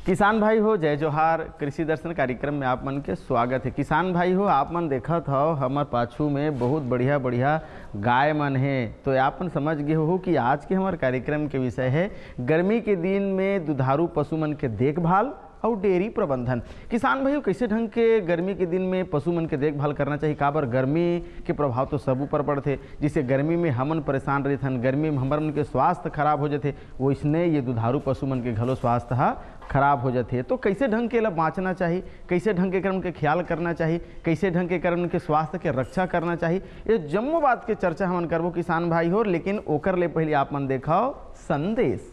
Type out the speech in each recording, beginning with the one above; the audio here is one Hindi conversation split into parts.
किसान भाई हो, जय जोहार। कृषि दर्शन कार्यक्रम में आप मन के स्वागत है। किसान भाई हो, आप मन देखत हो हमार पाछू में बहुत बढ़िया बढ़िया गाय मन है। तो आप मन समझ गए हो कि आज के हमारे कार्यक्रम के विषय है गर्मी के दिन में दुधारू पशु मन के देखभाल और डेयरी प्रबंधन। किसान भाइयों, कैसे ढंग के गर्मी के दिन में पशु मन के देखभाल करना चाहिए। काबर गर्मी के प्रभाव तो सब ऊपर पड़ते, जिससे गर्मी में हमन परेशान रहथन, गर्मी में हमार मन के स्वास्थ्य खराब हो जाते, वैसने ये दुधारू पशु मन के घलो स्वास्थ्य खराब हो जाते। तो कैसे ढंग के ला बाँचना चाहिए, कैसे ढंग के कर्म के ख्याल करना चाहिए, कैसे ढंग के कर्म के स्वास्थ्य के रक्षा करना चाहिए, ये जम्मो बात के चर्चा हमन करबो किसान भाई हो। लेकिन ओकर ले पहले आप मन देखाओ संदेश।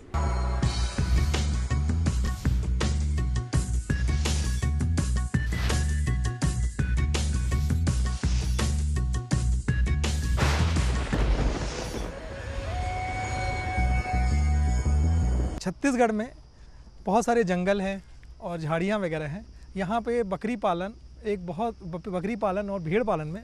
छत्तीसगढ़ में बहुत सारे जंगल हैं और झाड़ियाँ वगैरह हैं। यहाँ पे बकरी पालन बकरी पालन और भेड़ पालन में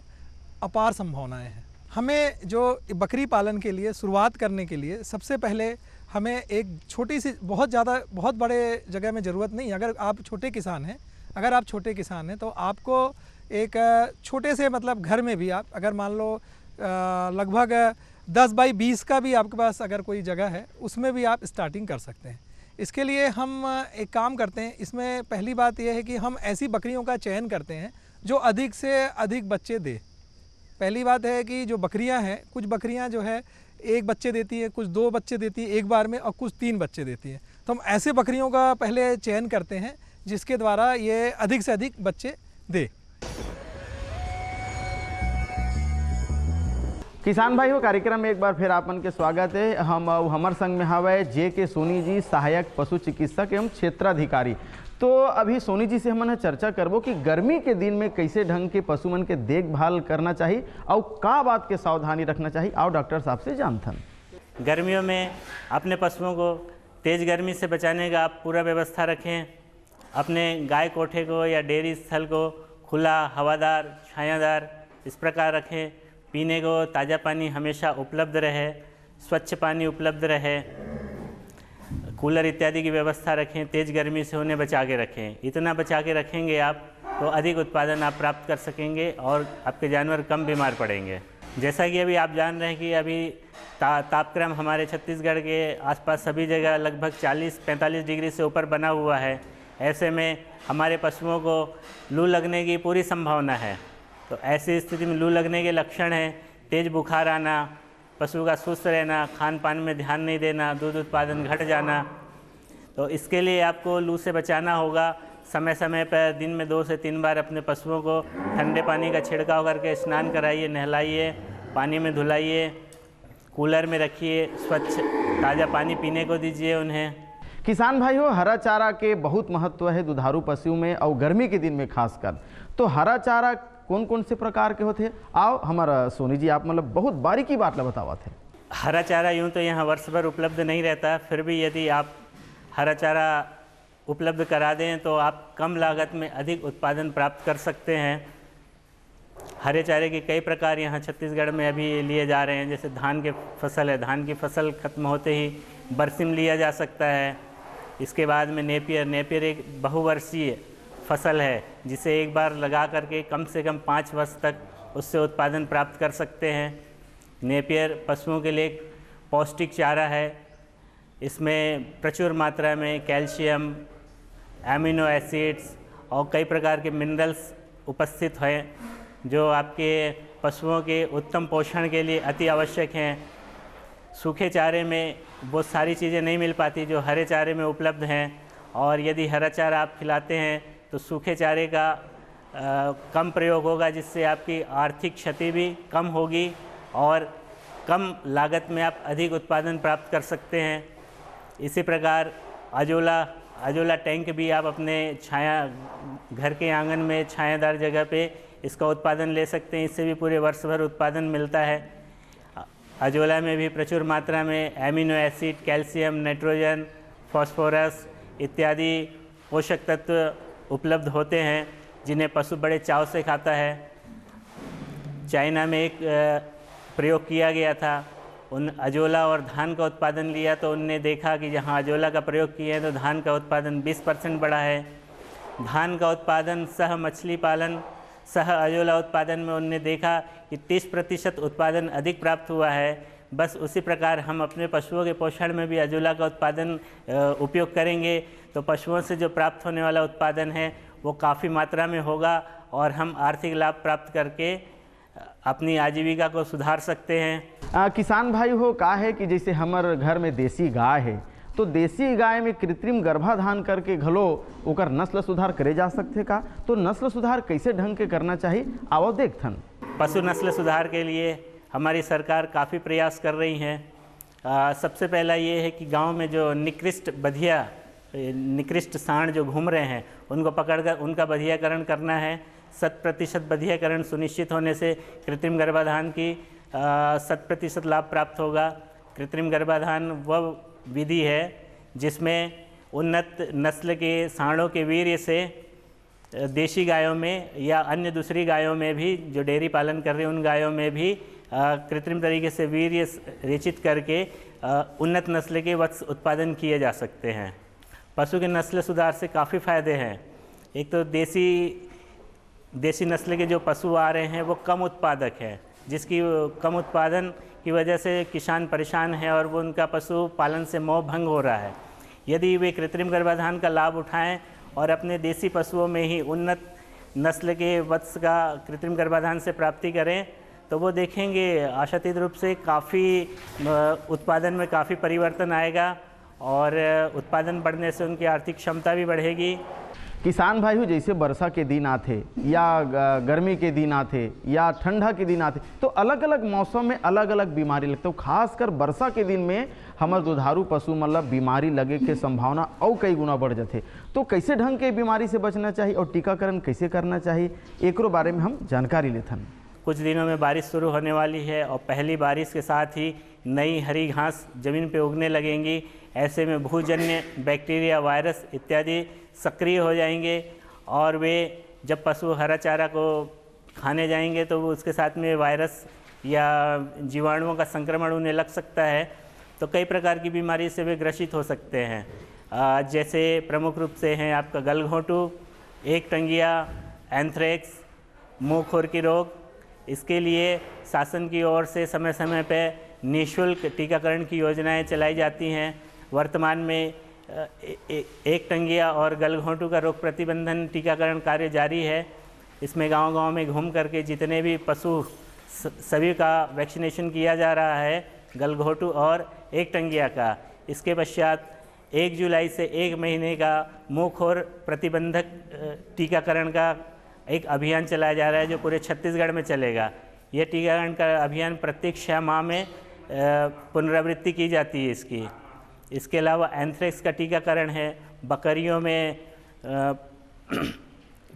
अपार संभावनाएं हैं। हमें जो बकरी पालन के लिए शुरुआत करने के लिए सबसे पहले हमें एक छोटी सी बहुत बड़े जगह में ज़रूरत नहीं। अगर आप छोटे किसान हैं तो आपको एक छोटे से घर में भी आप अगर मान लो लगभग 10 बाई 20 का भी आपके पास अगर कोई जगह है, उसमें भी आप स्टार्टिंग कर सकते हैं। इसके लिए हम एक काम करते हैं। इसमें पहली बात यह है कि हम ऐसी बकरियों का चयन करते हैं जो अधिक से अधिक बच्चे दे। पहली बात है कि जो बकरियां हैं, कुछ बकरियां जो है एक बच्चे देती है, कुछ 2 बच्चे देती है एक बार में, और कुछ 3 बच्चे देती है। तो हम ऐसे बकरियों का पहले चयन करते हैं जिसके द्वारा ये अधिक से अधिक बच्चे दे। किसान भाई हो, कार्यक्रम में एक बार फिर आपन के स्वागत है। हमार संग में हवे जे.के. सोनी जी, सहायक पशु चिकित्सक एवं क्षेत्राधिकारी। तो अभी सोनी जी से हमन चर्चा करबो कि गर्मी के दिन में कैसे ढंग के पशु मन के देखभाल करना चाहिए और का बात के सावधानी रखना चाहिए। आओ डॉक्टर साहब से जानथन। गर्मियों में अपने पशुओं को तेज़ गर्मी से बचाने का आप पूरा व्यवस्था रखें। अपने गाय कोठे को या डेयरी स्थल को खुला, हवादार, छायादार इस प्रकार रखें। पीने को ताज़ा पानी हमेशा उपलब्ध रहे, स्वच्छ पानी उपलब्ध रहे, कूलर इत्यादि की व्यवस्था रखें। तेज़ गर्मी से उन्हें बचा के रखें। इतना बचा के रखेंगे आप तो अधिक उत्पादन आप प्राप्त कर सकेंगे और आपके जानवर कम बीमार पड़ेंगे। जैसा कि अभी आप जान रहे हैं कि अभी तापक्रम हमारे छत्तीसगढ़ के आसपास सभी जगह लगभग 40-45 डिग्री से ऊपर बना हुआ है। ऐसे में हमारे पशुओं को लू लगने की पूरी संभावना है। तो ऐसी स्थिति में लू लगने के लक्षण हैं तेज़ बुखार आना, पशु का सुस्त रहना, खान पान में ध्यान नहीं देना, दूध उत्पादन घट जाना। तो इसके लिए आपको लू से बचाना होगा। समय समय पर दिन में 2 से 3 बार अपने पशुओं को ठंडे पानी का छिड़काव करके स्नान कराइए, नहलाइए, पानी में धुलाइए, कूलर में रखिए, स्वच्छ ताज़ा पानी पीने को दीजिए उन्हें। किसान भाई हो, हरा चारा के बहुत महत्व है दुधारू पशु में और गर्मी के दिन में खासकर। तो हरा चारा कौन कौन से प्रकार के होते हैं, आओ हमारा सोनी जी आप बहुत बारीकी बात ला बतावत है। हरा चारा यूँ तो यहाँ वर्ष भर उपलब्ध नहीं रहता, फिर भी यदि आप हरा चारा उपलब्ध करा दें तो आप कम लागत में अधिक उत्पादन प्राप्त कर सकते हैं। हरे चारे के कई प्रकार यहाँ छत्तीसगढ़ में अभी लिए जा रहे हैं। जैसे धान के फसल है, धान की फसल खत्म होते ही बरसिम लिया जा सकता है। इसके बाद में नेपियर एक बहुवर्षीय फसल है जिसे एक बार लगा करके कम से कम 5 वर्ष तक उससे उत्पादन प्राप्त कर सकते हैं। नेपियर पशुओं के लिए एक पौष्टिक चारा है। इसमें प्रचुर मात्रा में कैल्शियम, एमिनो एसिड्स और कई प्रकार के मिनरल्स उपस्थित हैं जो आपके पशुओं के उत्तम पोषण के लिए अति आवश्यक हैं। सूखे चारे में बहुत सारी चीज़ें नहीं मिल पाती जो हरे चारे में उपलब्ध हैं, और यदि हरा चारा आप खिलाते हैं तो सूखे चारे का कम प्रयोग होगा, जिससे आपकी आर्थिक क्षति भी कम होगी और कम लागत में आप अधिक उत्पादन प्राप्त कर सकते हैं। इसी प्रकार अजोला टैंक भी आप अपने घर के आंगन में छायादार जगह पे इसका उत्पादन ले सकते हैं। इससे भी पूरे वर्ष भर उत्पादन मिलता है। अजोला में भी प्रचुर मात्रा में amino acid, calcium, nitrogen, phosphorus इत्यादि पोषक तत्व उपलब्ध होते हैं जिन्हें पशु बड़े चाव से खाता है। चाइना में एक प्रयोग किया गया था उन अजोला और धान का उत्पादन लिया तो उनने देखा कि जहाँ अजोला का प्रयोग किया है तो धान का उत्पादन 20% बढ़ा है। धान का उत्पादन सह मछली पालन सह अजोला उत्पादन में उनने देखा कि 30% उत्पादन अधिक प्राप्त हुआ है। बस उसी प्रकार हम अपने पशुओं के पोषण में भी अजोला का उत्पादन उपयोग करेंगे तो पशुओं से जो प्राप्त होने वाला उत्पादन है वो काफ़ी मात्रा में होगा और हम आर्थिक लाभ प्राप्त करके अपनी आजीविका को सुधार सकते हैं। किसान भाई हो का है कि जैसे हमारे घर में देसी गाय है तो देसी गाय में कृत्रिम गर्भाधान करके घलो ओकर नस्ल सुधार करे जा सकते का, तो नस्ल सुधार कैसे ढंग के करना चाहिए आओ देखथन। पशु नस्ल सुधार के लिए हमारी सरकार काफ़ी प्रयास कर रही है। सबसे पहला ये है कि गांव में जो निकृष्ट सांड जो घूम रहे हैं उनको पकड़कर उनका बधियाकरण करना है। 100% बधियाकरण सुनिश्चित होने से कृत्रिम गर्भाधान की 100% लाभ प्राप्त होगा। कृत्रिम गर्भाधान वह विधि है जिसमें उन्नत नस्ल के सांडों के वीर्य से देशी गायों में या अन्य दूसरी गायों में भी जो डेयरी पालन कर रही हैं उन गायों में भी कृत्रिम तरीके से वीर्य रेचित करके उन्नत नस्ल के वत्स उत्पादन किए जा सकते हैं। पशु के नस्ल सुधार से काफ़ी फ़ायदे हैं। एक तो देसी नस्ल के जो पशु आ रहे हैं वो कम उत्पादक हैं, जिसकी कम उत्पादन की वजह से किसान परेशान है और वो उनका पशु पालन से मोह भंग हो रहा है। यदि वे कृत्रिम गर्भाधान का लाभ उठाएं और अपने देसी पशुओं में ही उन्नत नस्ल के वत्स का कृत्रिम गर्भाधान से प्राप्ति करें तो वो देखेंगे आशातीत रूप से काफ़ी उत्पादन में काफ़ी परिवर्तन आएगा और उत्पादन बढ़ने से उनकी आर्थिक क्षमता भी बढ़ेगी। किसान भाई हो जैसे वर्षा के दिन आते या गर्मी के दिन आते या ठंडा के दिन आते तो अलग अलग मौसम में अलग अलग बीमारी लगते हो। खासकर वर्षा के दिन में हमारे दुधारू पशु मतलब बीमारी लगे के संभावना और कई गुना बढ़ जाते, तो कैसे ढंग के बीमारी से बचना चाहिए और टीकाकरण कैसे करना चाहिए एकरो बारे में हम जानकारी लेथन। कुछ दिनों में बारिश शुरू होने वाली है और पहली बारिश के साथ ही नई हरी घास ज़मीन पे उगने लगेंगी। ऐसे में भूजन्य बैक्टीरिया, वायरस इत्यादि सक्रिय हो जाएंगे और वे जब पशु हरा चारा को खाने जाएंगे तो वो उसके साथ में वायरस या जीवाणुओं का संक्रमण उन्हें लग सकता है। तो कई प्रकार की बीमारी से वे ग्रसित हो सकते हैं। जैसे प्रमुख रूप से हैं आपका गलघोंटू, एक टंगिया, एंथ्रेक्स, मुँह खुर की रोग। इसके लिए शासन की ओर से समय समय पर निःशुल्क टीकाकरण की योजनाएं चलाई जाती हैं। वर्तमान में एक टंगिया और गलघोंटू का रोग प्रतिबंधन टीकाकरण कार्य जारी है। इसमें गांव-गांव में घूम करके जितने भी पशु सभी का वैक्सीनेशन किया जा रहा है, गलघोंटू और एक टंगिया का। इसके पश्चात 1 जुलाई से 1 महीने का मुँह खुर प्रतिबंधक टीकाकरण का एक अभियान चलाया जा रहा है जो पूरे छत्तीसगढ़ में चलेगा। यह टीकाकरण का अभियान प्रत्येक 6 माह में पुनरावृत्ति की जाती है इसकी। इसके अलावा एंथ्रेक्स का टीकाकरण है, बकरियों में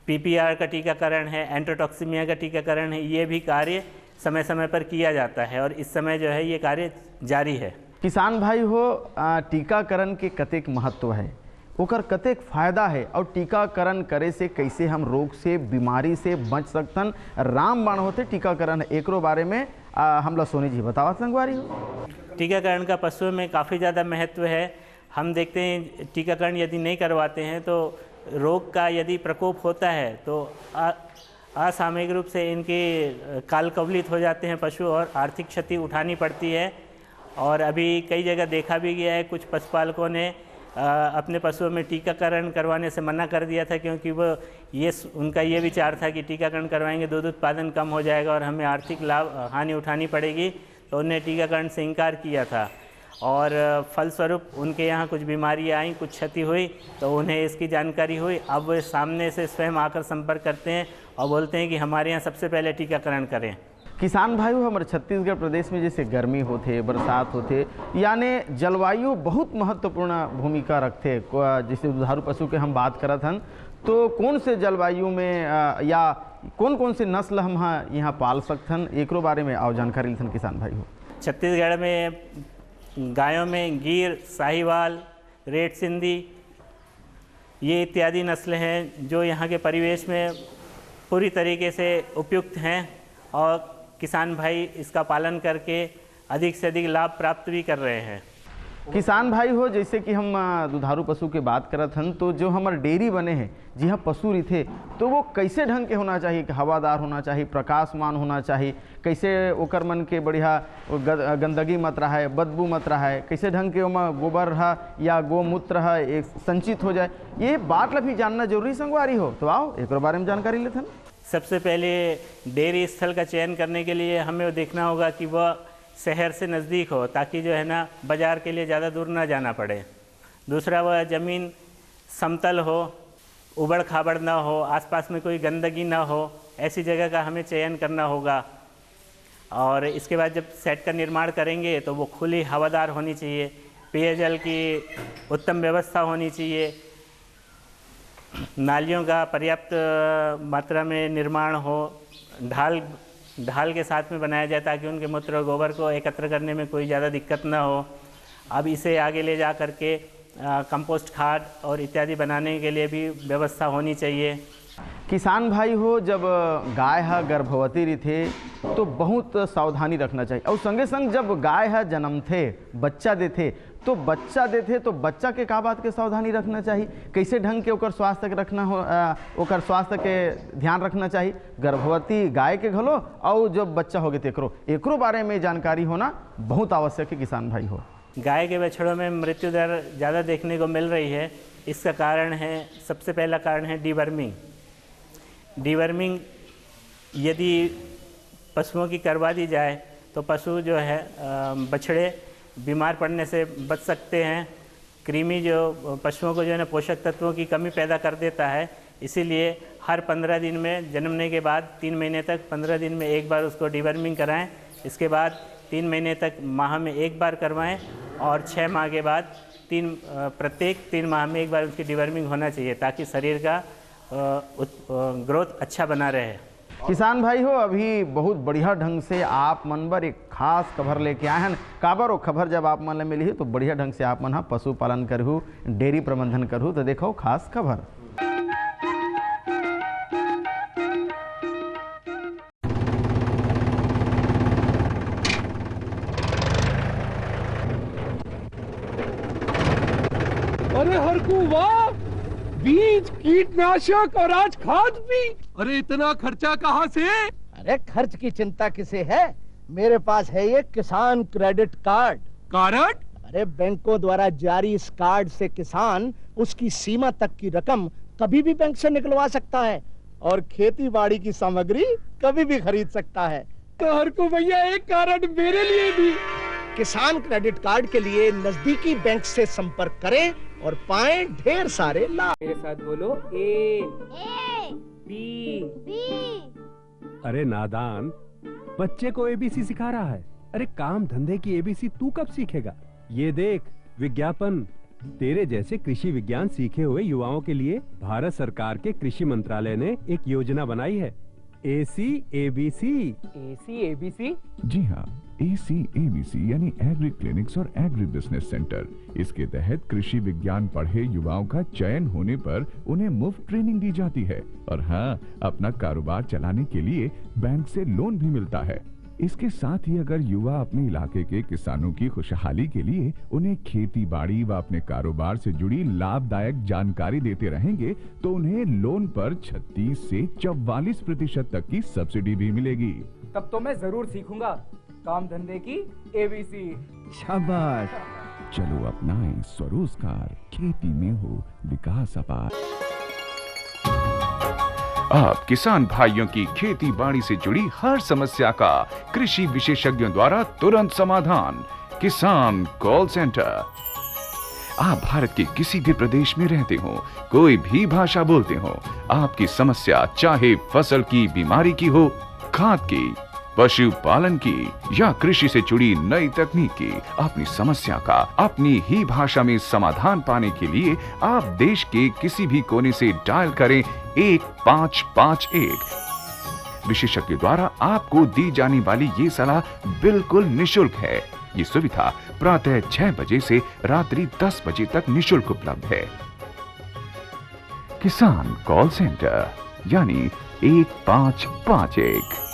पीपीआर का टीकाकरण है, एंटरोटॉक्सिमिया का टीकाकरण है। ये भी कार्य समय समय पर किया जाता है और इस समय जो है ये कार्य जारी है। किसान भाई हो टीकाकरण के कतेक महत्व है, ओकर कतेक फायदा है और टीकाकरण करे से कैसे हम रोग से बीमारी से बच सकतन, रामबाण होते टीकाकरण एकरो बारे में हमला सोनी जी बतावा संगवारी हो। टीकाकरण का पशुओं में काफ़ी ज़्यादा महत्व है। हम देखते हैं टीकाकरण यदि नहीं करवाते हैं तो रोग का यदि प्रकोप होता है तो असामयिक रूप से इनके काल कवलित हो जाते हैं पशु और आर्थिक क्षति उठानी पड़ती है। और अभी कई जगह देखा भी गया है, कुछ पशुपालकों ने अपने पशुओं में टीकाकरण करवाने से मना कर दिया था क्योंकि उनका ये विचार था कि टीकाकरण करवाएंगे दूध उत्पादन कम हो जाएगा और हमें आर्थिक हानि उठानी पड़ेगी, तो उन्हें टीकाकरण से इनकार किया था और फलस्वरूप उनके यहाँ कुछ बीमारियाँ आई, कुछ क्षति हुई, तो उन्हें इसकी जानकारी हुई। अब वे सामने से स्वयं आकर संपर्क करते हैं और बोलते हैं कि हमारे यहाँ सबसे पहले टीकाकरण करें। किसान भाई हमारे छत्तीसगढ़ प्रदेश में जैसे गर्मी होते, बरसात होते, यानी जलवायु बहुत महत्वपूर्ण भूमिका रखते। जैसे दुधारू पशु के हम बात करत हन तो कौन से जलवायु में या कौन कौन से नस्ल हम यहाँ पाल सकथन एकरो बारे में आओ जानकारी लेथन किसान भाई हो। छत्तीसगढ़ में गायों में गिर, साहिवाल, रेड सिंधी ये इत्यादि नस्ल हैं जो यहाँ के परिवेश में पूरी तरीके से उपयुक्त हैं और किसान भाई इसका पालन करके अधिक से अधिक लाभ प्राप्त भी कर रहे हैं। किसान भाई हो, जैसे कि हम दुधारू पशु के बात करत हन, तो जो हमार डेयरी बने हैं जी हाँ पशु रथे, तो वो कैसे ढंग के होना चाहिए? हवादार होना चाहिए, प्रकाशमान होना चाहिए, कैसे ओकर मन के बढ़िया गंदगी मत रहा है, बदबू मत रहा है, कैसे ढंग के ओमा गोबर रहा या गोमूत्र रहा एक संचित हो जाए, ये बात ला भी जानना जरूरी संगवारी हो। तो आओ एक बारे में जानकारी लेते हैं। सबसे पहले डेयरी स्थल का चयन करने के लिए हमें देखना होगा कि वह शहर से नज़दीक हो, ताकि जो है ना बाज़ार के लिए ज़्यादा दूर ना जाना पड़े। दूसरा, वह ज़मीन समतल हो, उबड़ खाबड़ ना हो, आसपास में कोई गंदगी ना हो, ऐसी जगह का हमें चयन करना होगा। और इसके बाद जब सेट का निर्माण करेंगे तो वो खुली हवादार होनी चाहिए, पेयजल की उत्तम व्यवस्था होनी चाहिए, नालियों का पर्याप्त मात्रा में निर्माण हो, ढाल के साथ में बनाया जाए ताकि उनके मूत्र और गोबर को एकत्र करने में कोई ज़्यादा दिक्कत ना हो। अब इसे आगे ले जा करके कंपोस्ट खाद और इत्यादि बनाने के लिए भी व्यवस्था होनी चाहिए। किसान भाई हो, जब गाय है गर्भवती रही तो बहुत सावधानी रखना चाहिए, और संगे संग जब गाय है जन्मथे बच्चा देथे तो बच्चा के का बात के सावधानी रखना चाहिए, कैसे ढंग के ओकर स्वास्थ्य के रखना हो, ओकर स्वास्थ्य के ध्यान रखना चाहिए, गर्भवती गाय के घलो और जब बच्चा हो गए एकरो बारे में जानकारी होना बहुत आवश्यक है किसान भाई हो। गाय के बछड़ों में मृत्यु दर ज़्यादा देखने को मिल रही है। इसका कारण है, सबसे पहला कारण है डीवर्मिंग यदि पशुओं की करवा दी जाए तो पशु जो है बछड़े बीमार पड़ने से बच सकते हैं। कृमि जो पशुओं को जो है ना पोषक तत्वों की कमी पैदा कर देता है, इसीलिए हर 15 दिन में जन्मने के बाद 3 महीने तक 15 दिन में एक बार उसको डीवर्मिंग कराएं। इसके बाद 3 महीने तक माह में एक बार करवाएं और 6 माह के बाद प्रत्येक 3 माह में एक बार उसकी डीवर्मिंग होना चाहिए, ताकि शरीर का ग्रोथ अच्छा बना रहे। किसान भाई हो, अभी बहुत बढ़िया ढंग से आप मन बर एक खास खबर लेके आए हैं। काबर वो खबर जब आप मन ले मिली तो बढ़िया ढंग से आप मन हा पशुपालन करहु, डेयरी प्रबंधन करहु, तो देखो खास खबर। अरे हरकू वाह, बीज, कीटनाशक और आज खाद भी। अरे इतना खर्चा कहाँ से? अरे खर्च की चिंता किसे है, मेरे पास है ये किसान क्रेडिट कार्ड। कार्ड? अरे बैंकों द्वारा जारी इस कार्ड से किसान उसकी सीमा तक की रकम कभी भी बैंक से निकलवा सकता है और खेती बाड़ी की सामग्री कभी भी खरीद सकता है। तो हरकू भैया एक कार्ड मेरे लिए भी। किसान क्रेडिट कार्ड के लिए नजदीकी बैंक से संपर्क करें और पाएं ढेर सारे लाभ। मेरे साथ बोलो ए बी। अरे नादान, बच्चे को एबीसी सिखा रहा है। अरे काम धंधे की एबीसी तू कब सीखेगा? ये देख विज्ञापन, तेरे जैसे कृषि विज्ञान सीखे हुए युवाओं के लिए भारत सरकार के कृषि मंत्रालय ने एक योजना बनाई है, एसी एबीसी। जी हाँ, ACABC यानी एग्री क्लिनिक्स और एग्री बिजनेस सेंटर। इसके तहत कृषि विज्ञान पढ़े युवाओं का चयन होने पर उन्हें मुफ्त ट्रेनिंग दी जाती है और हाँ, अपना कारोबार चलाने के लिए बैंक से लोन भी मिलता है। इसके साथ ही अगर युवा अपने इलाके के किसानों की खुशहाली के लिए उन्हें खेती बाड़ी व अपने कारोबार से जुड़ी लाभदायक जानकारी देते रहेंगे तो उन्हें लोन पर 36 से 44% तक की सब्सिडी भी मिलेगी। तब तो मैं जरूर सीखूंगा काम धंधे की एबीसी। शाबाश, चलो अपनाएं स्वरोजगार, खेती में हो विकास अपार। आप किसान भाइयों की खेती बाड़ी से जुड़ी हर समस्या का कृषि विशेषज्ञों द्वारा तुरंत समाधान। किसान कॉल सेंटर। आप भारत के किसी भी प्रदेश में रहते हो, कोई भी भाषा बोलते हो, आपकी समस्या चाहे फसल की बीमारी की हो, खाद की, पशुपालन की या कृषि से जुड़ी नई तकनीक की, अपनी समस्या का अपनी ही भाषा में समाधान पाने के लिए आप देश के किसी भी कोने से डायल करें 1551। विशेषज्ञ द्वारा आपको दी जाने वाली ये सलाह बिल्कुल निशुल्क है। ये सुविधा प्रातः 6 बजे से रात्रि 10 बजे तक निशुल्क उपलब्ध है। किसान कॉल सेंटर यानी 1551।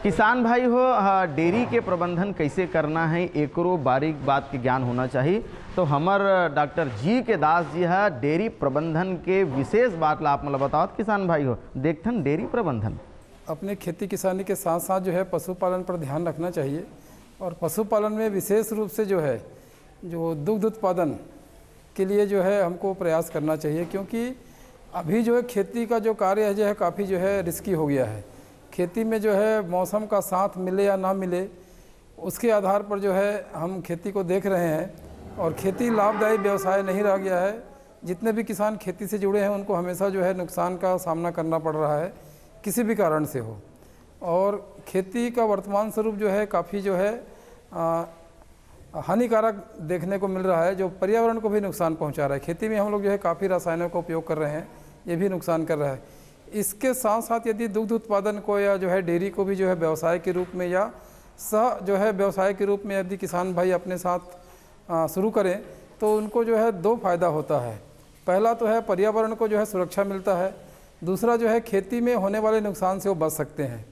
किसान भाई हो, डेयरी के प्रबंधन कैसे करना है एकरो बारीक बात के ज्ञान होना चाहिए। तो हमर डॉक्टर जी के दास जी है डेयरी प्रबंधन के विशेष बात ला आप मतलब बताओ किसान भाई हो। देखथन डेयरी प्रबंधन अपने खेती किसानी के साथ साथ जो है पशुपालन पर ध्यान रखना चाहिए। और पशुपालन में विशेष रूप से जो है जो दुग्ध उत्पादन के लिए जो है हमको प्रयास करना चाहिए, क्योंकि अभी जो है खेती का जो कार्य है जो है काफ़ी जो है रिस्की हो गया है। खेती में जो है मौसम का साथ मिले या ना मिले उसके आधार पर जो है हम खेती को देख रहे हैं और खेती लाभदायी व्यवसाय नहीं रह गया है। जितने भी किसान खेती से जुड़े हैं उनको हमेशा जो है नुकसान का सामना करना पड़ रहा है किसी भी कारण से हो। और खेती का वर्तमान स्वरूप जो है काफ़ी जो है हानिकारक देखने को मिल रहा है, जो पर्यावरण को भी नुकसान पहुंचा रहा है। खेती में हम लोग जो है काफ़ी रसायनों का उपयोग कर रहे हैं, ये भी नुकसान कर रहा है। इसके साथ साथ यदि दुग्ध उत्पादन को या जो है डेयरी को भी जो है व्यवसाय के रूप में या सह जो है व्यवसाय के रूप में यदि किसान भाई अपने साथ शुरू करें तो उनको जो है दो फायदा होता है। पहला तो है पर्यावरण को जो है सुरक्षा मिलता है, दूसरा जो है खेती में होने वाले नुकसान से वो बच सकते हैं।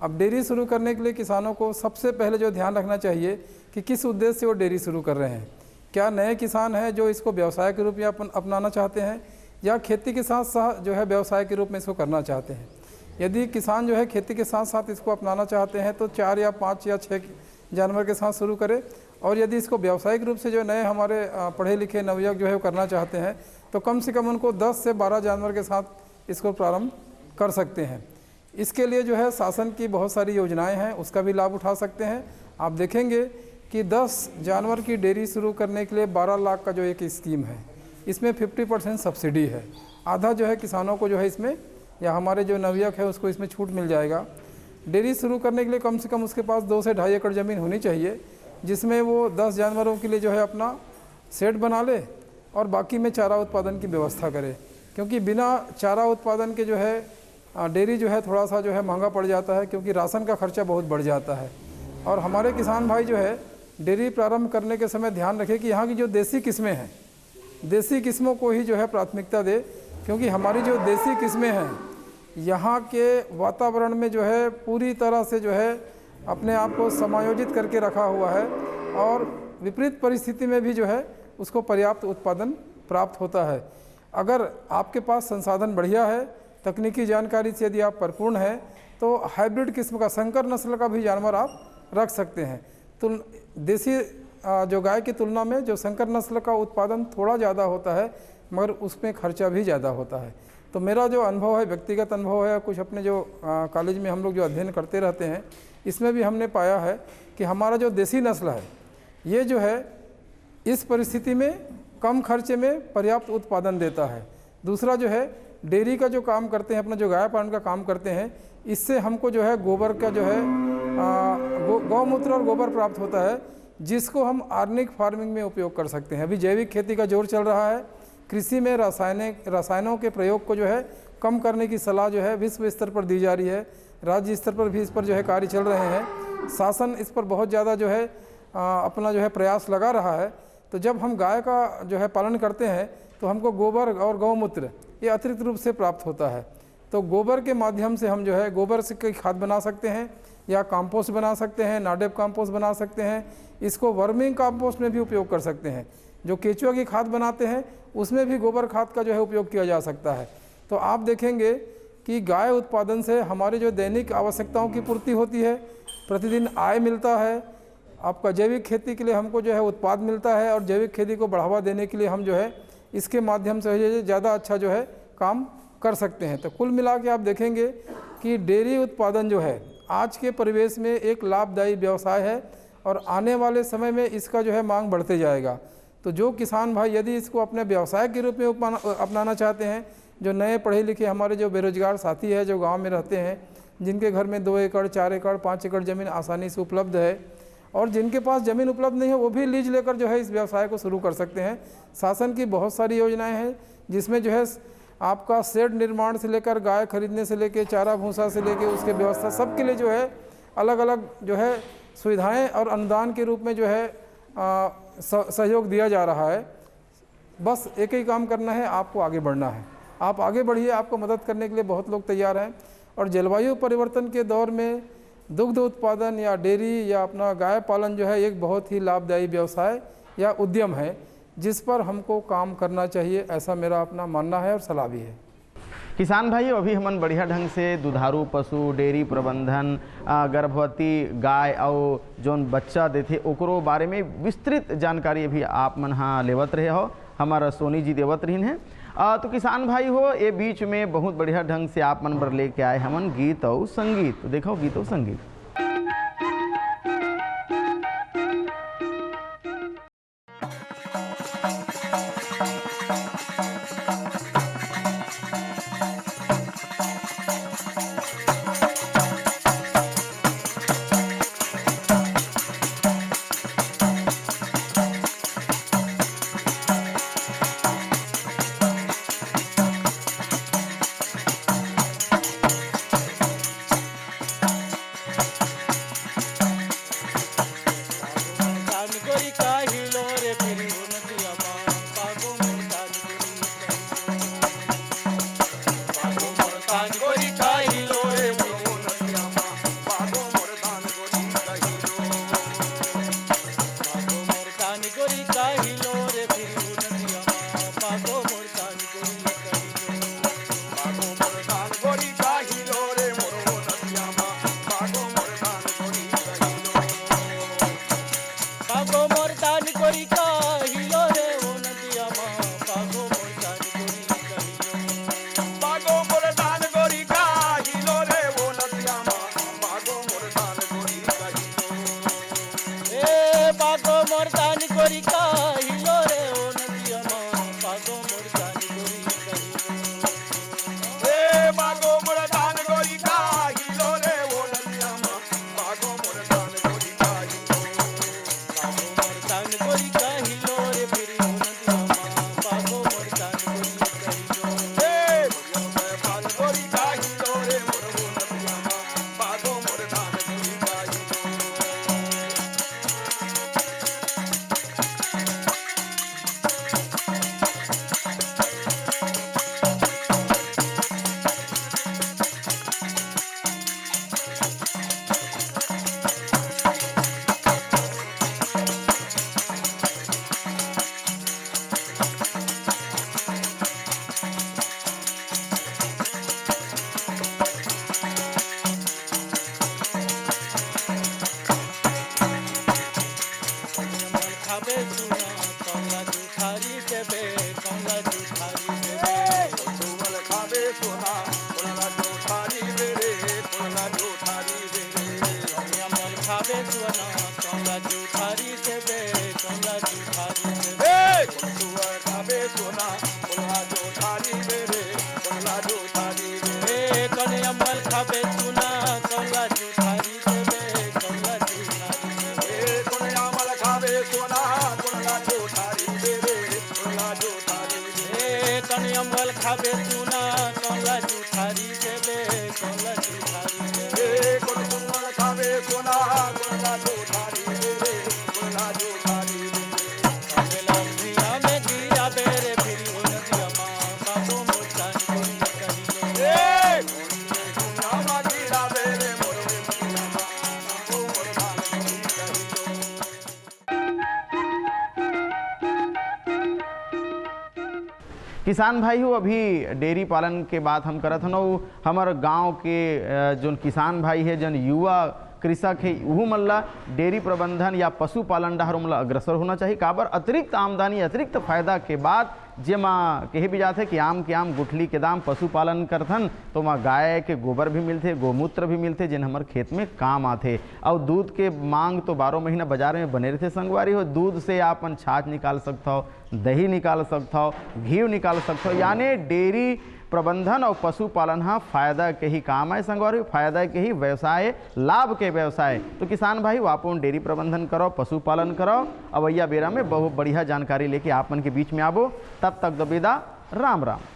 अब डेयरी शुरू करने के लिए किसानों को सबसे पहले जो ध्यान रखना चाहिए कि किस उद्देश्य से वो डेयरी शुरू कर रहे हैं। क्या नए किसान हैं जो इसको व्यवसाय के रूप में अपनाना चाहते हैं या खेती के साथ साथ जो है व्यवसाय के रूप में इसको करना चाहते हैं। यदि किसान जो है खेती के साथ साथ इसको अपनाना चाहते हैं तो 4 या 5 या 6 जानवर के साथ शुरू करें, और यदि इसको व्यावसायिक रूप से जो नए हमारे पढ़े लिखे नवयुवक जो है वो करना चाहते हैं तो कम से कम उनको 10 से 12 जानवर के साथ इसको प्रारंभ कर सकते हैं। इसके लिए जो है शासन की बहुत सारी योजनाएं हैं, उसका भी लाभ उठा सकते हैं। आप देखेंगे कि 10 जानवर की डेयरी शुरू करने के लिए 12 लाख का जो एक स्कीम है, इसमें 50% सब्सिडी है। आधा जो है किसानों को जो है इसमें या हमारे जो नवयुवक है उसको इसमें छूट मिल जाएगा। डेयरी शुरू करने के लिए कम से कम उसके पास 2 से 2.5 एकड़ ज़मीन होनी चाहिए, जिसमें वो 10 जानवरों के लिए जो है अपना शेड बना ले और बाकी में चारा उत्पादन की व्यवस्था करे, क्योंकि बिना चारा उत्पादन के जो है डेयरी जो है थोड़ा सा जो है महंगा पड़ जाता है, क्योंकि राशन का खर्चा बहुत बढ़ जाता है। और हमारे किसान भाई जो है डेयरी प्रारंभ करने के समय ध्यान रखें कि यहाँ की जो देसी किस्में हैं, देसी किस्मों को ही जो है प्राथमिकता दे, क्योंकि हमारी जो देसी किस्में हैं यहाँ के वातावरण में जो है पूरी तरह से जो है अपने आप को समायोजित करके रखा हुआ है और विपरीत परिस्थिति में भी जो है उसको पर्याप्त उत्पादन प्राप्त होता है। अगर आपके पास संसाधन बढ़िया है, तकनीकी जानकारी से यदि आप परिपूर्ण हैं तो हाइब्रिड किस्म का संकर नस्ल का भी जानवर आप रख सकते हैं। तो देसी जो गाय की तुलना में जो संकर नस्ल का उत्पादन थोड़ा ज़्यादा होता है, मगर उसमें खर्चा भी ज़्यादा होता है। तो मेरा जो अनुभव है, व्यक्तिगत अनुभव है, कुछ अपने जो कॉलेज में हम लोग जो अध्ययन करते रहते हैं, इसमें भी हमने पाया है कि हमारा जो देसी नस्ल है ये जो है इस परिस्थिति में कम खर्चे में पर्याप्त उत्पादन देता है। दूसरा जो है डेयरी का जो काम करते हैं, अपना जो गाय पालन का काम करते हैं, इससे हमको जो है गोबर का जो है गौमूत्र और गोबर प्राप्त होता है, जिसको हम ऑर्गेनिक फार्मिंग में उपयोग कर सकते हैं। अभी जैविक खेती का जोर चल रहा है, कृषि में रसायनों के प्रयोग को जो है कम करने की सलाह जो है विश्व स्तर पर दी जा रही है, राज्य स्तर पर भी इस पर जो है कार्य चल रहे हैं। शासन इस पर बहुत ज़्यादा जो है अपना जो है प्रयास लगा रहा है। तो जब हम गाय का जो है पालन करते हैं तो हमको गोबर और गौमूत्र ये अतिरिक्त रूप से प्राप्त होता है। तो गोबर के माध्यम से हम जो है गोबर से कई खाद बना सकते हैं या कंपोस्ट बना सकते हैं, नाडेप कंपोस्ट बना सकते हैं, इसको वर्मिंग कंपोस्ट में भी उपयोग कर सकते हैं। जो केचुआ की खाद बनाते हैं उसमें भी गोबर खाद का जो है उपयोग किया जा सकता है। तो आप देखेंगे कि गाय उत्पादन से हमारे जो दैनिक आवश्यकताओं की पूर्ति होती है, प्रतिदिन आय मिलता है, आपका जैविक खेती के लिए हमको जो है उत्पाद मिलता है और जैविक खेती को बढ़ावा देने के लिए हम जो है इसके माध्यम से ज़्यादा अच्छा जो है काम कर सकते हैं। तो कुल मिला के आप देखेंगे कि डेयरी उत्पादन जो है आज के परिवेश में एक लाभदायी व्यवसाय है और आने वाले समय में इसका जो है मांग बढ़ते जाएगा। तो जो किसान भाई यदि इसको अपने व्यवसाय के रूप में अपनाना चाहते हैं, जो नए पढ़े लिखे हमारे जो बेरोजगार साथी है जो गांव में रहते हैं, जिनके घर में 2 एकड़ 4 एकड़ 5 एकड़ ज़मीन आसानी से उपलब्ध है, और जिनके पास ज़मीन उपलब्ध नहीं है वो भी लीज लेकर जो है इस व्यवसाय को शुरू कर सकते हैं। शासन की बहुत सारी योजनाएं हैं जिसमें जो है आपका शेड निर्माण से लेकर गाय खरीदने से लेकर चारा भूसा से लेकर उसके व्यवस्था सबके लिए जो है अलग अलग जो है सुविधाएं और अनुदान के रूप में जो है सहयोग दिया जा रहा है। बस एक ही काम करना है, आपको आगे बढ़ना है। आप आगे बढ़िए, आपको मदद करने के लिए बहुत लोग तैयार हैं। और जलवायु परिवर्तन के दौर में दुग्ध उत्पादन या डेयरी या अपना गाय पालन जो है एक बहुत ही लाभदायी व्यवसाय या उद्यम है, जिस पर हमको काम करना चाहिए, ऐसा मेरा अपना मानना है और सलाह भी है। किसान भाई अभी हमन बढ़िया ढंग से दुधारू पशु, डेयरी प्रबंधन, गर्भवती गाय और जोन बच्चा देते ओकरो बारे में विस्तृत जानकारी अभी आप मन हाँ लेवत रहे हो, हमारा सोनी जी देवत रही हैं। तो किसान भाई हो, ये बीच में बहुत बढ़िया ढंग से आप मन पर लेके आए हमन गीत और संगीत। तो देखो गीत और संगीत। किसान भाई हो, अभी डेयरी पालन के बात हम करत हन। हमारे गांव के जो किसान भाई है, जन युवा कृषक है, वह मल्ला डेयरी प्रबंधन या पशुपालन डहर मल्ला अग्रसर होना चाहिए। काबर अतिरिक्त आमदनी, अतिरिक्त फायदा के बाद जेमा कहे भी जाते कि आम के आम गुठली के दाम पशुपालन करथन तो वहाँ गाय के गोबर भी मिलते, गोमूत्र भी मिलते, जिन हमारे खेत में काम आते। और दूध के मांग तो 12 महीना बाजार में बने रहते संगवारी हो। दूध से आपन छाछ निकाल सकता हो, दही निकाल सकता हो, घी निकाल सकता हो। यानी डेयरी प्रबंधन और पशुपालन हाँ फायदा के ही काम है संगवारी, फायदा के ही व्यवसाय, लाभ के व्यवसाय। तो किसान भाई आपन डेयरी प्रबंधन करो, पशुपालन करो। अवैया बेरा में बहुत बढ़िया जानकारी लेके आप मन के बीच में आबो। तब तक दबेदा, राम राम।